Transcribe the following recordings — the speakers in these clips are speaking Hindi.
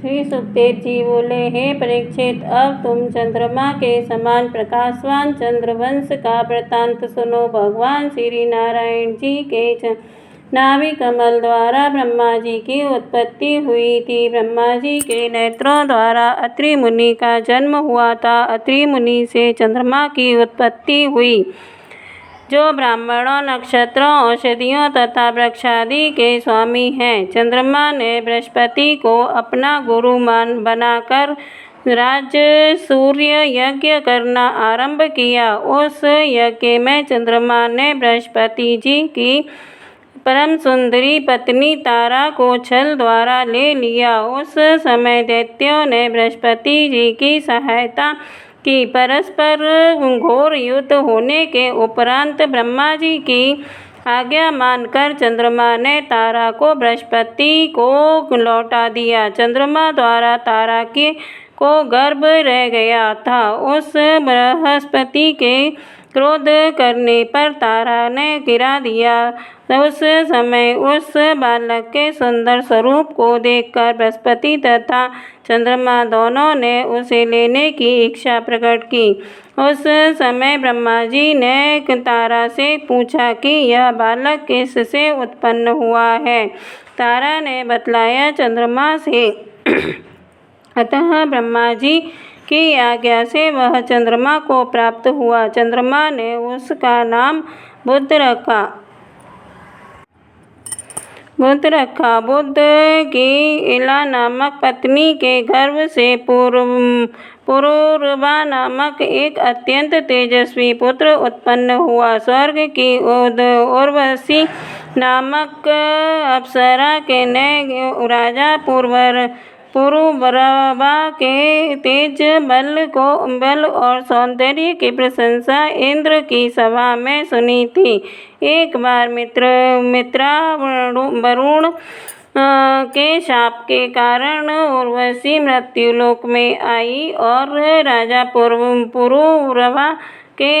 श्री सुखदेव जी बोले, हे परीक्षित, अब तुम चंद्रमा के समान प्रकाशवान चंद्रवंश का वृत्तांत सुनो। भगवान श्री नारायण जी के नाभि कमल द्वारा ब्रह्मा जी की उत्पत्ति हुई थी। ब्रह्मा जी के नेत्रों द्वारा अत्रि मुनि का जन्म हुआ था। अत्रि मुनि से चंद्रमा की उत्पत्ति हुई, जो ब्राह्मणों, नक्षत्रों, औषधियों तथा वृक्षादि के स्वामी हैं। चंद्रमा ने बृहस्पति को अपना गुरु बनाकर राज सूर्य यज्ञ करना आरंभ किया। उस यज्ञ में चंद्रमा ने बृहस्पति जी की परम सुंदरी पत्नी तारा को छल द्वारा ले लिया। उस समय दैत्यों ने बृहस्पति जी की सहायता की। परस्पर घोर युद्ध होने के उपरांत ब्रह्मा जी की आज्ञा मानकर चंद्रमा ने तारा को बृहस्पति को लौटा दिया। चंद्रमा द्वारा तारा को गर्भ रह गया था। उस बृहस्पति के क्रोध करने पर तारा ने गिरा दिया। उस समय उस बालक के सुंदर स्वरूप को देखकर बृहस्पति तथा चंद्रमा दोनों ने उसे लेने की इच्छा प्रकट की। उस समय ब्रह्मा जी ने तारा से पूछा कि यह बालक किससे उत्पन्न हुआ है। तारा ने बतलाया, चंद्रमा से। अतः ब्रह्मा जी की आज्ञा से वह चंद्रमा को प्राप्त हुआ। चंद्रमा ने उसका नाम बुध रखा। बुध की इला नामक पत्नी के गर्भ से पुरूरवा नामक एक अत्यंत तेजस्वी पुत्र उत्पन्न हुआ। स्वर्ग की उर्वशी नामक अप्सरा के ने राजा पुरूरवा के तेज बल और सौंदर्य की प्रशंसा इंद्र की सभा में सुनी थी। एक बार मित्रा वरुण के शाप के कारण उर्वशी मृत्युलोक में आई और राजा पुरूरवा के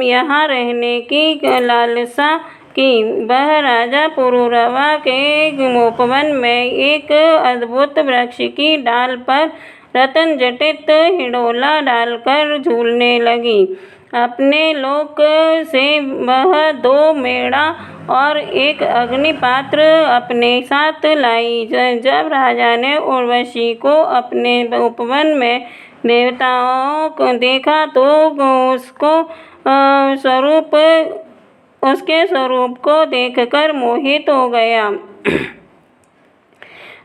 यहाँ रहने की लालसा की। वह राजा पुरूरवा के उपवन में एक अद्भुत वृक्ष की डाल पर रत्न जटित हिडोला डालकर झूलने लगी। अपने लोक से वह 2 मेढ़ा और एक अग्निपात्र अपने साथ लाई। जब राजा ने उर्वशी को अपने उपवन में देवताओं को देखा तो उसके स्वरूप को देखकर मोहित हो गया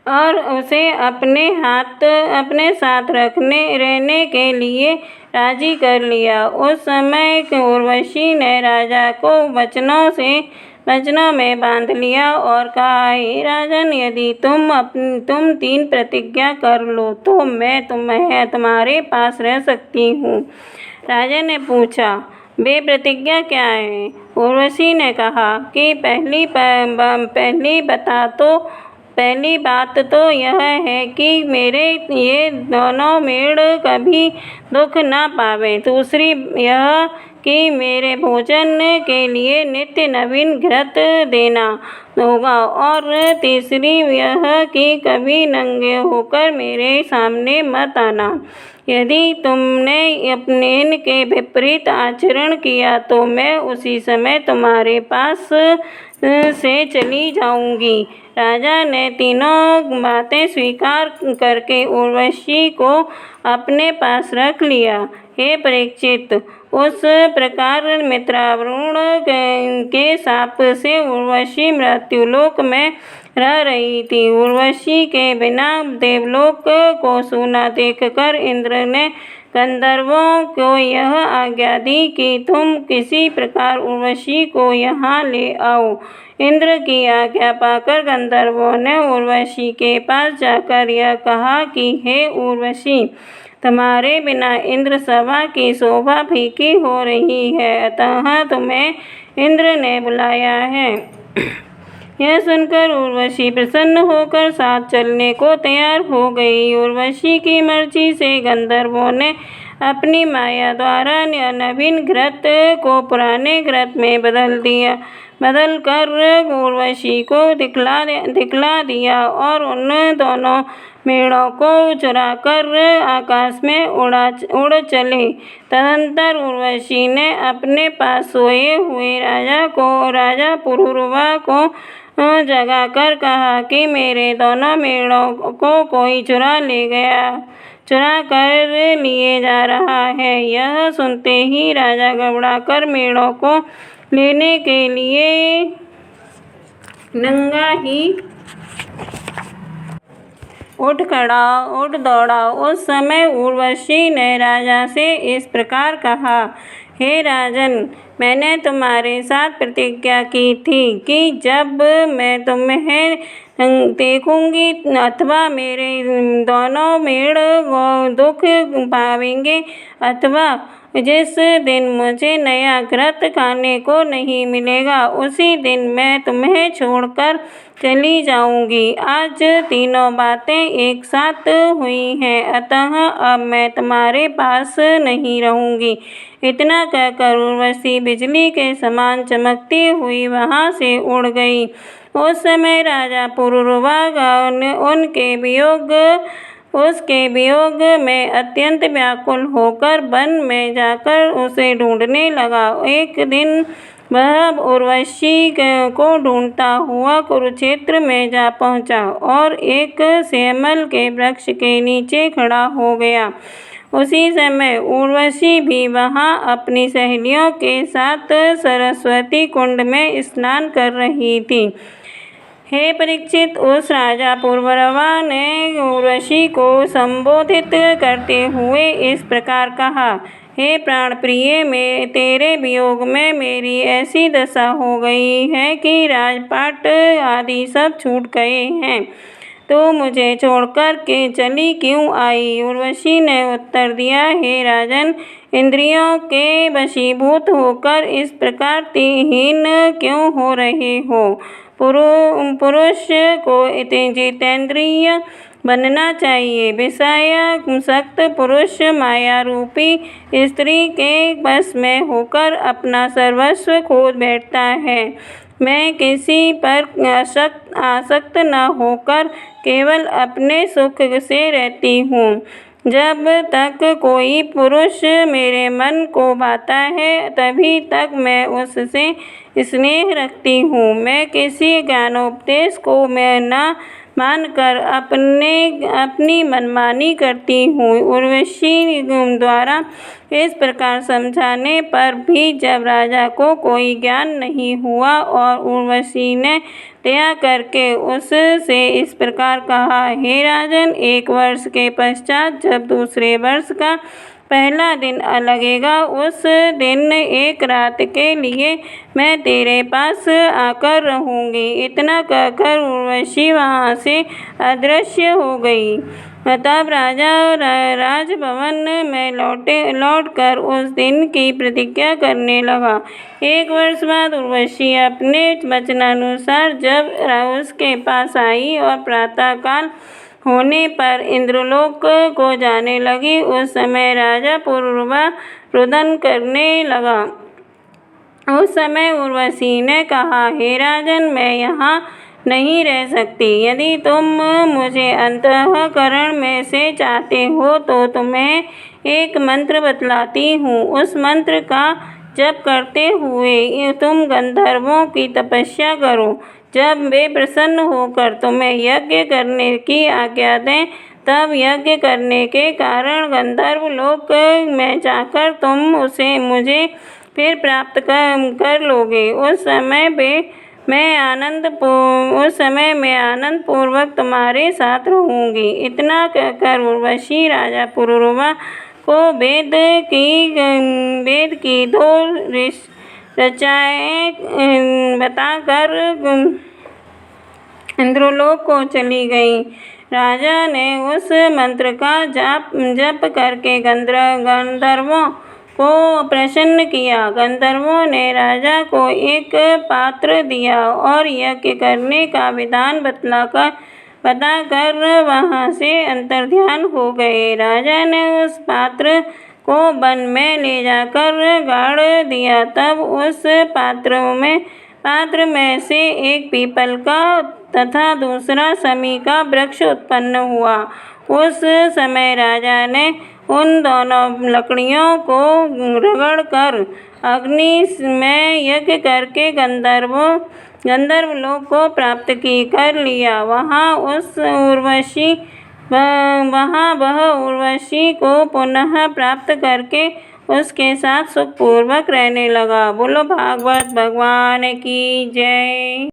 और उसे अपने साथ रहने के लिए राजी कर लिया। उस समय उर्वशी ने राजा को वचनों में बांध लिया और कहा, हे राजन, यदि तुम 3 प्रतिज्ञा कर लो तो मैं तुम्हारे पास रह सकती हूँ। राजा ने पूछा, वे प्रतिज्ञा क्या है? उर्वशी ने कहा कि पहली बात तो यह है कि मेरे ये दोनों मेढ़ कभी दुख न पावे। दूसरी यह कि मेरे भोजन के लिए नित्य नवीन घृत देना होगा। और तीसरी यह कि कभी नंगे होकर मेरे सामने मत आना। यदि तुमने इनके विपरीत आचरण किया तो मैं उसी समय तुम्हारे पास से चली जाऊंगी। राजा ने तीनों बातें स्वीकार करके उर्वशी को अपने पास रख लिया। हे परीक्षित, उस प्रकार मित्रावरुण के शाप से उर्वशी मृत्युलोक में रह रही थी। उर्वशी के बिना देवलोक को सूना देखकर इंद्र ने गंधर्वों को यह आज्ञा दी कि तुम किसी प्रकार उर्वशी को यहाँ ले आओ। इंद्र की आज्ञा पाकर गंधर्वों ने उर्वशी के पास जाकर यह कहा कि हे उर्वशी, तुम्हारे बिना इंद्र सभा की शोभा फीकी हो रही है, अतः तुम्हें इंद्र ने बुलाया है। यह सुनकर उर्वशी प्रसन्न होकर साथ चलने को तैयार हो गई। उर्वशी की मर्जी से गंधर्वों ने अपनी माया द्वारा नवीन घृत को पुराने घृत में बदल दिया। बदलकर उर्वशी को दिखला दिया और उन दोनों मेढ़ों को चुराकर आकाश में उड़ चले। तदंतर उर्वशी ने अपने पास सोए हुए राजा पुरूरवा को जगाकर कहा कि मेरे दोनों मेढ़ों को कोई चुरा कर लिए जा रहा है। यह सुनते ही राजा घबराकर मेढ़ों को लेने के लिए नंगा ही उठ दौड़ा। उस समय उर्वशी ने राजा से इस प्रकार कहा, हे राजन, मैंने तुम्हारे साथ प्रतिज्ञा की थी कि जब मैं तुम्हें देखूंगी अथवा मेरे दोनों मेढ़ दुख पावेंगे अथवा जिस दिन मुझे नया घृत खाने को नहीं मिलेगा उसी दिन मैं तुम्हें छोड़कर चली जाऊंगी। आज तीनों बातें एक साथ हुई हैं, अतः अब मैं तुम्हारे पास नहीं रहूंगी। इतना कहकर उर्वशी बिजली के समान चमकती हुई वहां से उड़ गई। उस समय राजा पुरूरवा उसके वियोग में अत्यंत व्याकुल होकर वन में जाकर उसे ढूंढने लगा। एक दिन वह उर्वशी को ढूंढता हुआ कुरुक्षेत्र में जा पहुंचा और एक सेमल के वृक्ष के नीचे खड़ा हो गया। उसी समय उर्वशी भी वहां अपनी सहेलियों के साथ सरस्वती कुंड में स्नान कर रही थी। हे परीक्षित, उस राजा पुरूरवा ने उर्वशी को संबोधित करते हुए इस प्रकार कहा, हे प्राण प्रिय, तेरे वियोग में मेरी ऐसी दशा हो गई है कि राजपाट आदि सब छूट गए हैं। तो मुझे छोड़कर के चली क्यों आई? उर्वशी ने उत्तर दिया, हे राजन, इंद्रियों के वशीभूत होकर इस प्रकार हीन क्यों हो रहे हो? पुरुष को जितेंद्रिय बनना चाहिए। विषयासक्त पुरुष माया रूपी स्त्री के वश में होकर अपना सर्वस्व खो बैठता है। मैं किसी पर आसक्त न होकर केवल अपने सुख से रहती हूँ। जब तक कोई पुरुष मेरे मन को भाता है तभी तक मैं उससे स्नेह रखती हूँ। मैं किसी ज्ञानोपदेश को मैं न मानकर अपनी मनमानी करती हूँ। उर्वशी द्वारा इस प्रकार समझाने पर भी जब राजा को कोई ज्ञान नहीं हुआ और उर्वशी ने दया करके उससे इस प्रकार कहा, हे राजन, 1 वर्ष के पश्चात जब दूसरे वर्ष का पहला दिन लगेगा उस दिन एक रात के लिए मैं तेरे पास आकर रहूंगी। इतना कहकर उर्वशी वहां से अदृश्य हो गई। तब राजा राजभवन में लौटकर उस दिन की प्रतिज्ञा करने लगा। 1 वर्ष बाद उर्वशी अपने वचनानुसार जब उसके पास आई और प्रातः काल होने पर इंद्रलोक को जाने लगी, उस समय राजा पुरूरवा रुदन करने लगा। उस समय उर्वशी ने कहा, हे राजन, मैं यहाँ नहीं रह सकती। यदि तुम मुझे अंतःकरण में से चाहते हो तो तुम्हें एक मंत्र बतलाती हूँ। उस मंत्र का जप करते हुए तुम गंधर्वों की तपस्या करो। जब वे प्रसन्न होकर तुम्हें यज्ञ करने की आज्ञा दें तब यज्ञ करने के कारण गंधर्व लोक में जाकर तुम मुझे फिर प्राप्त कर लोगे। उस समय मैं आनंद पूर्वक तुम्हारे साथ रहूंगी। इतना कहकर उर्वशी राजा पुरूरवा को वेद की 2 ऋचाएँ बताकर इंद्रलोक को चली गई। राजा ने उस मंत्र का जप करके गंधर्वों को प्रसन्न किया। गंधर्वों ने राजा को एक पात्र दिया और यज्ञ करने का विधान बताकर वहां से अंतर्ध्यान हो गए। राजा ने उस पात्र को वन में ले जाकर गाड़ दिया। तब उस पात्र में पात्र में से एक पीपल का तथा दूसरा शमी का वृक्ष उत्पन्न हुआ। उस समय राजा ने उन दोनों लकड़ियों को रगड़कर अग्नि में यज्ञ करके गंधर्वलोक को प्राप्त कर लिया। वहाँ वह उर्वशी को पुनः प्राप्त करके उसके साथ सुखपूर्वक रहने लगा। बोलो भागवत भगवान की जय।